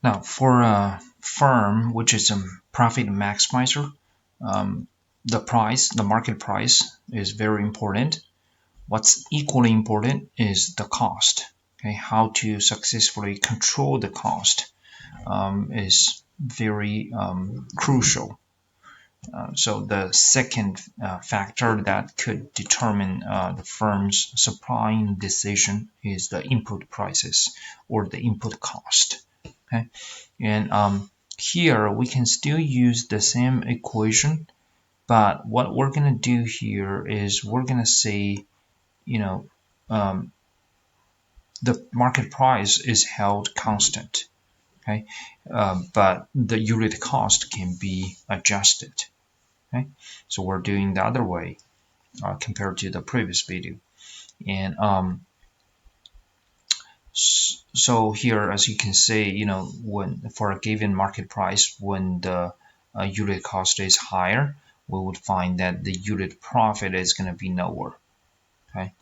Now, for a firm which is a profit maximizer, the market price is very important. What's equally important is the cost. Okay, how to successfully control the cost is very crucial. So the second factor that could determine the firm's supplying decision is the input prices or the input cost. Okay, and here we can still use the same equation, but what we're going to do here is we're going to say, um, the market price is held constant. Okay, but the unit cost can be adjusted. Okay, so we're doing the other way compared to the previous video. And so here, as you can see, when for a given market price, when the unit cost is higher, we would find that the unit profit is going to be lower. Okay,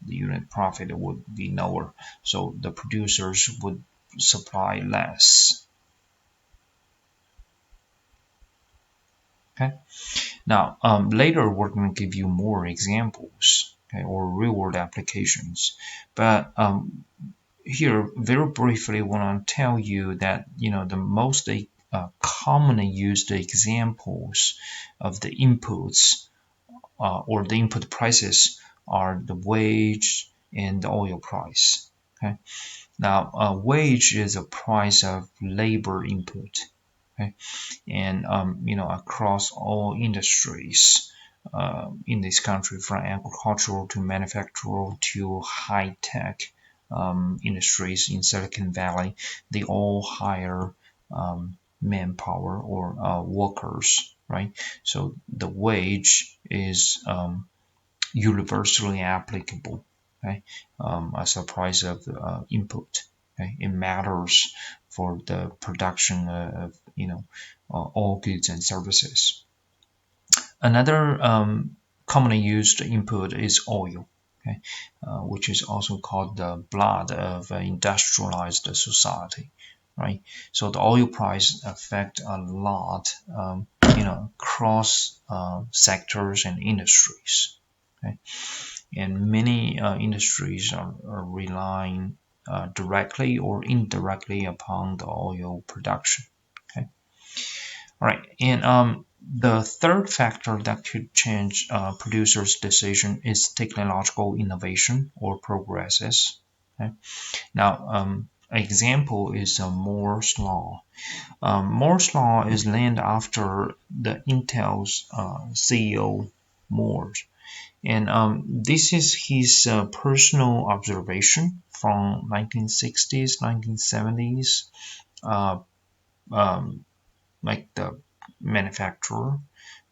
the unit profit would be lower, so the producers would supply less. Okay, now later we're going to give you more examples, okay, or real-world applications, but here very briefly want to tell you that the most commonly used examples of the inputs or the input prices are the wage and the oil price. Okay, now wage is a price of labor input. Okay, and across all industries in this country, from agricultural to manufacturing to high tech industries in Silicon Valley, they all hire manpower or workers, right? So the wage is universally applicable, okay, as a price of input. Okay? It matters for the production of all goods and services. Another commonly used input is oil, okay, which is also called the blood of industrialized society, right? So the oil price affect a lot, across sectors and industries. Okay? And many industries are relying directly or indirectly upon the oil production. Okay, all right, and the third factor that could change producers' decision is technological innovation or progresses. Okay, now an example is Moore's law. Moore's law is named after the Intel's CEO Moore. And this is his personal observation from 1960s, 1970s, like the manufacturer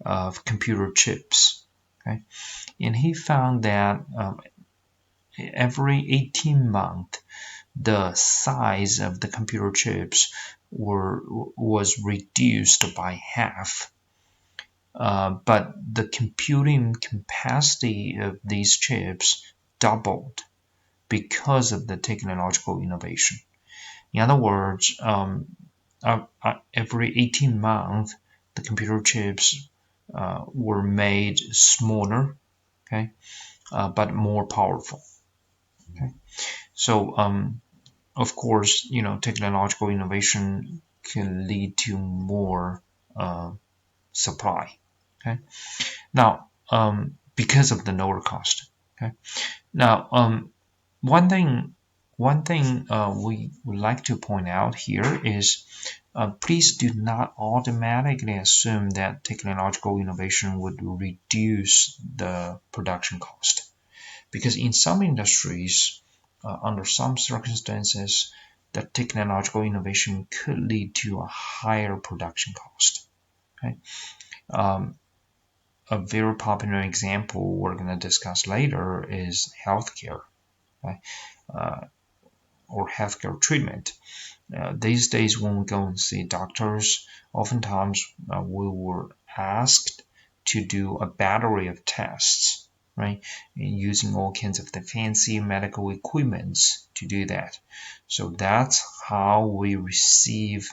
of computer chips. Okay, and he found that every 18 months, the size of the computer chips was reduced by half. But the computing capacity of these chips doubled because of the technological innovation. In other words, every 18 months, the computer chips were made smaller, okay, but more powerful. Okay, so of course, technological innovation can lead to more supply. Okay, now because of the lower cost. Okay, now one thing we would like to point out here is please do not automatically assume that technological innovation would reduce the production cost, because in some industries, under some circumstances, the technological innovation could lead to a higher production cost. Okay. A very popular example we're going to discuss later is healthcare, okay? Or healthcare treatment. These days, when we go and see doctors, oftentimes we were asked to do a battery of tests, right? And using all kinds of the fancy medical equipments to do that. So that's how we receive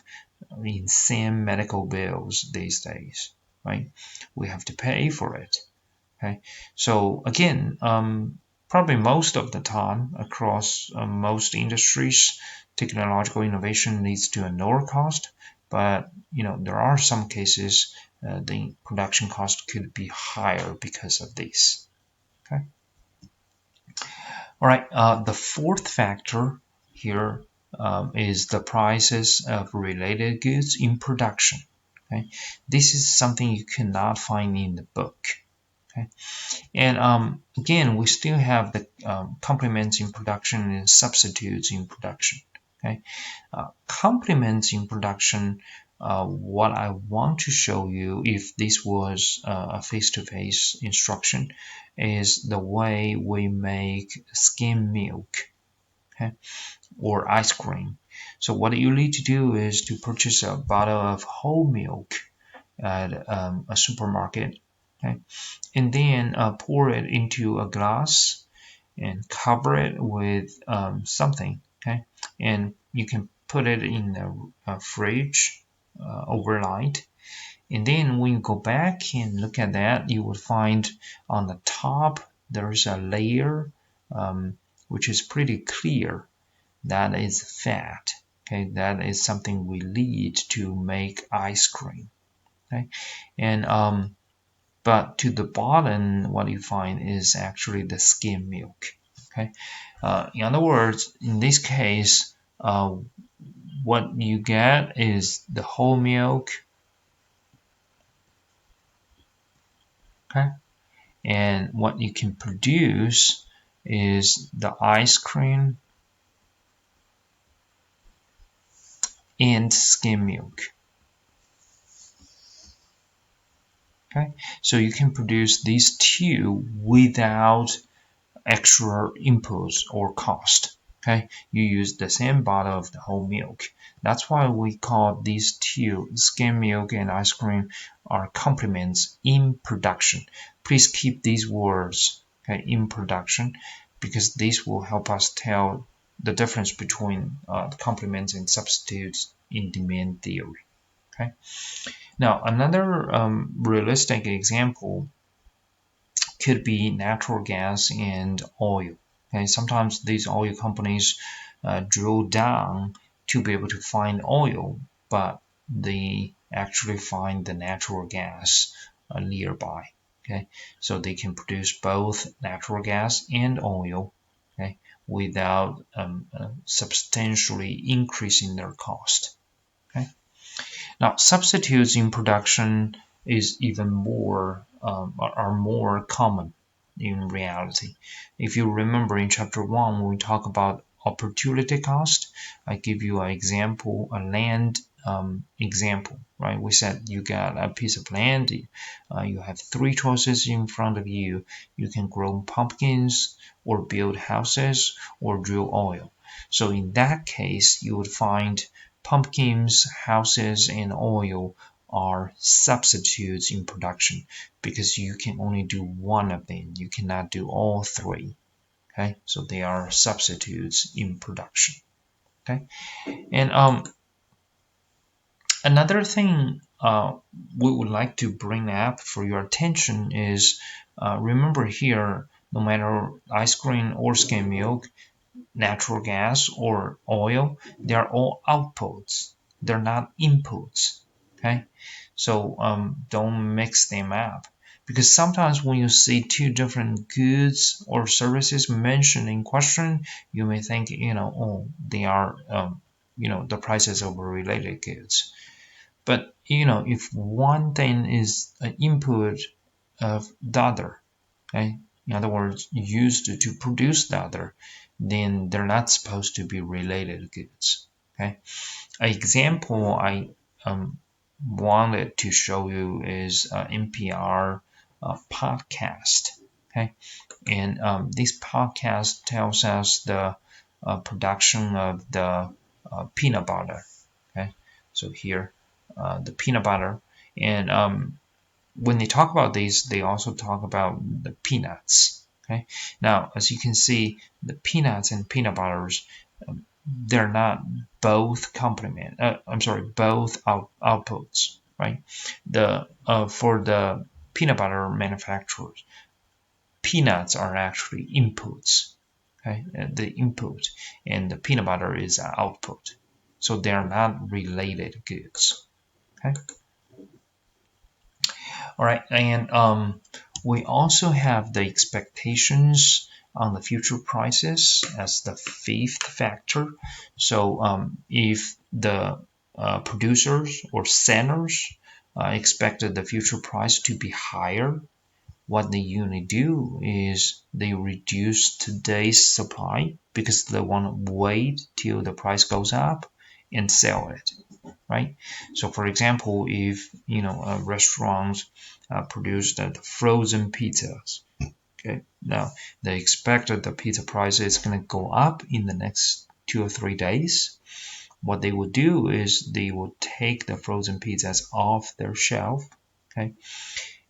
insane medical bills these days, right? We have to pay for it. Okay, so again, probably most of the time across most industries, technological innovation leads to a lower cost, but there are some cases the production cost could be higher because of this. Okay, all right. The fourth factor here is the prices of related goods in production. Okay, this is something you cannot find in the book. Okay. And again, we still have the complements in production and substitutes in production. Okay, complements in production. What I want to show you, if this was a face-to-face instruction, is the way we make skim milk, okay, or ice cream. So what you need to do is to purchase a bottle of whole milk at a supermarket, okay, and then pour it into a glass and cover it with something, okay, and you can put it in the fridge overnight, and then when you go back and look at that, you will find on the top there's a layer which is pretty clear. That is fat. Okay, that is something we need to make ice cream. Okay, and but to the bottom, what you find is actually the skim milk. Okay, in other words, in this case, what you get is the whole milk. Okay, and what you can produce is the ice cream and skim milk. Okay, so you can produce these two without extra inputs or cost. Okay, you use the same bottle of the whole milk. That's why we call these two, skim milk and ice cream, are complements in production. Please keep these words, okay, in production, because this will help us tell the difference between complements and substitutes in demand theory. Okay. Now another realistic example could be natural gas and oil. Okay, sometimes these oil companies drill down to be able to find oil, but they actually find the natural gas nearby. Okay, so they can produce both natural gas and oil, okay, without substantially increasing their cost. Okay. Now, substitutes in production is even more are more common in reality. If you remember in chapter 1, when we talk about opportunity cost, I give you an example, a land example, right? We said you got a piece of land, you have three choices in front of you. You can grow pumpkins, or build houses, or drill oil. So in that case, you would find pumpkins, houses, and oil are substitutes in production because you can only do one of them. You cannot do all three. Okay, so they are substitutes in production. Okay, and another thing we would like to bring up for your attention is remember here, no matter ice cream or skim milk, natural gas or oil, they are all outputs. They're not inputs. Okay, so don't mix them up, because sometimes when you see two different goods or services mentioned in question, you may think, oh, they are, the prices of related goods. But if one thing is an input of the other, okay, in other words, used to produce the other, then they're not supposed to be related goods. Okay, an example I wanted to show you is NPR podcast. Okay, and this podcast tells us the production of the peanut butter. Okay, so here the peanut butter, and when they talk about these, they also talk about the peanuts. Okay, now as you can see, the peanuts and peanut butters, they're not both complement. I'm sorry, both outputs, right? The for the peanut butter manufacturers, peanuts are actually inputs. Okay, the input, and the peanut butter is output, so they are not related goods. Okay. All right, and we also have the expectations on the future prices as the fifth factor. So if the producers or sellers expected the future price to be higher, what they usually do is they reduce today's supply because they want to wait till the price goes up and sell it, right? So for example, if restaurants produce the frozen pizzas, okay, now they expect that the pizza price is going to go up in the next 2 or 3 days. What they would do is they will take the frozen pizzas off their shelf, okay,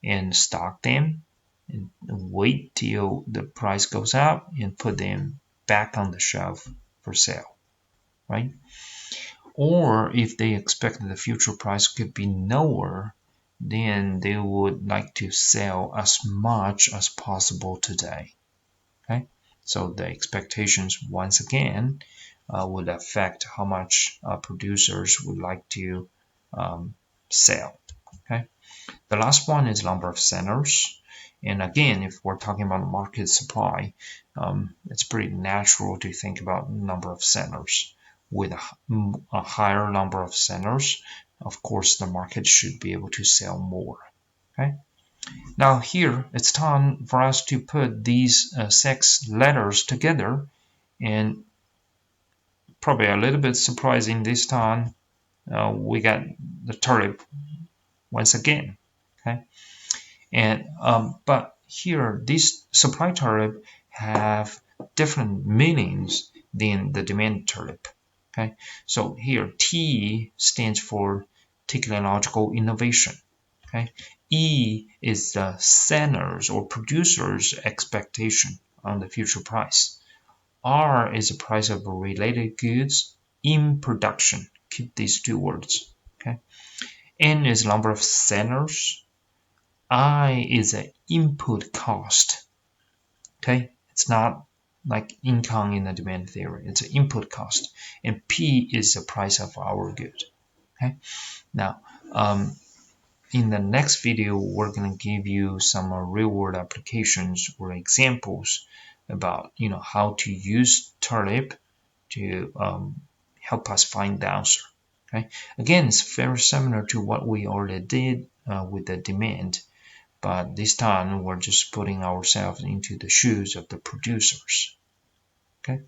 and stock them and wait till the price goes up and put them back on the shelf for sale, right? Or if they expect that the future price could be lower, then they would like to sell as much as possible today. Okay, so the expectations once again would affect how much producers would like to sell. Okay, the last one is number of sellers. And again, if we're talking about market supply, it's pretty natural to think about number of sellers. With a higher number of sellers, of course, the market should be able to sell more. Okay. Now here, it's time for us to put these 6 letters together, and probably a little bit surprising this time, we got the TERNIP once again. Okay. And but here, this supply TERNIP have different meanings than the demand TERNIP. Okay, so here T stands for technological innovation. Okay, E is the seller's or producer's expectation on the future price. R is the price of related goods in production. Keep these 2 words. Okay, N is number of sellers. I is an input cost. Okay, it's not like income in the demand theory. It's an input cost, and P is the price of our good. Okay, now in the next video, we're going to give you some real-world applications or examples about how to use TERNIP to help us find the answer. Okay, again, it's very similar to what we already did with the demand. But this time we're just putting ourselves into the shoes of the producers. Okay.